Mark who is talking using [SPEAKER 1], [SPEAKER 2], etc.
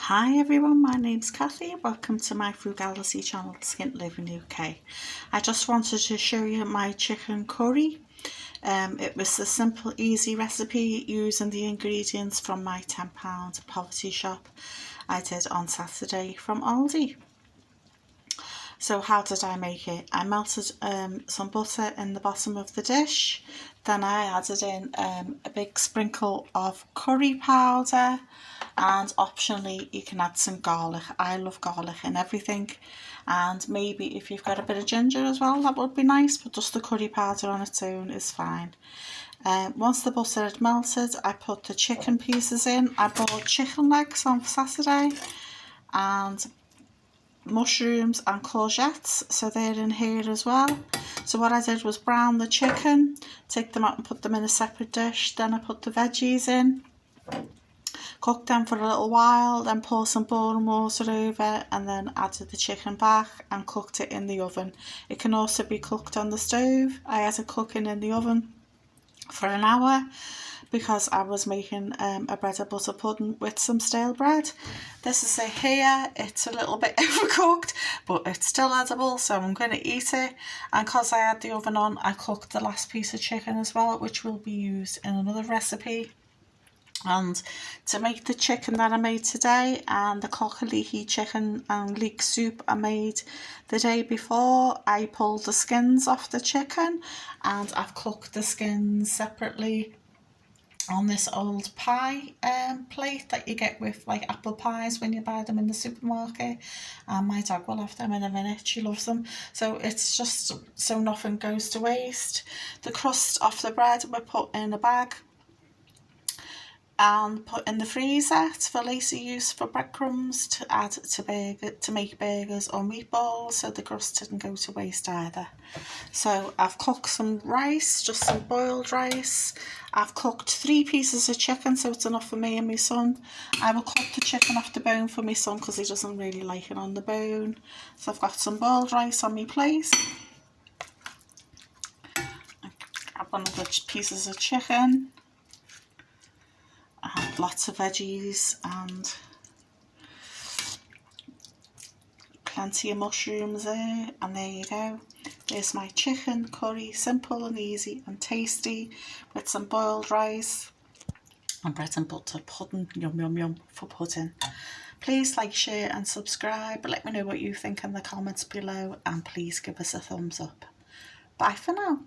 [SPEAKER 1] Hi everyone, my name's Kathy. Welcome to my frugality channel, Skint Living UK. I just wanted to show you my chicken curry. It was a simple, easy recipe using the ingredients from my £10 poverty shop I did on Saturday from Aldi. So how did I make it? I melted some butter in the bottom of the dish. Then I added in a big sprinkle of curry powder, and optionally you can add some garlic. I love garlic in everything, and maybe if you've got a bit of ginger as well, that would be nice, but just the curry powder on its own is fine. Once the butter had melted, I put the chicken pieces in. I bought chicken legs on Saturday and mushrooms and courgettes, so they're in here as well. So what I did was brown the chicken, take them out and put them in a separate dish. Then I put the veggies in, cooked them for a little while, then pour some boiling water over, and then added the chicken back and cooked it in the oven. It can also be cooked on the stove. I had it cooking in the oven for an hour because I was making a bread and butter pudding with some stale bread. This is a Hiya. It's a little bit overcooked, but it's still edible, so I'm going to eat it. And because I had the oven on, I cooked the last piece of chicken as well, which will be used in another recipe. And to make the chicken that I made today and the courgette chicken and leek soup I made the day before, I pulled the skins off the chicken and I've cooked the skins separately on this old pie plate that you get with like apple pies when you buy them in the supermarket. And my dog will have them in a minute, she loves them. So it's just so nothing goes to waste. The crust off the bread we put in a bag and put in the freezer for later use for breadcrumbs to add to make burgers or meatballs, so the crust didn't go to waste either. So I've cooked some rice, just some boiled rice. I've cooked 3 pieces of chicken, so it's enough for me and my son. I will cut the chicken off the bone for my son because he doesn't really like it on the bone. So I've got some boiled rice on my plate. Grab one of the pieces of chicken. I have lots of veggies and plenty of mushrooms there, and there you go. There's my chicken curry, simple and easy and tasty, with some boiled rice and bread and butter pudding. Yum yum yum for pudding. Please like, share and subscribe. Let me know what you think in the comments below, and please give us a thumbs up. Bye for now.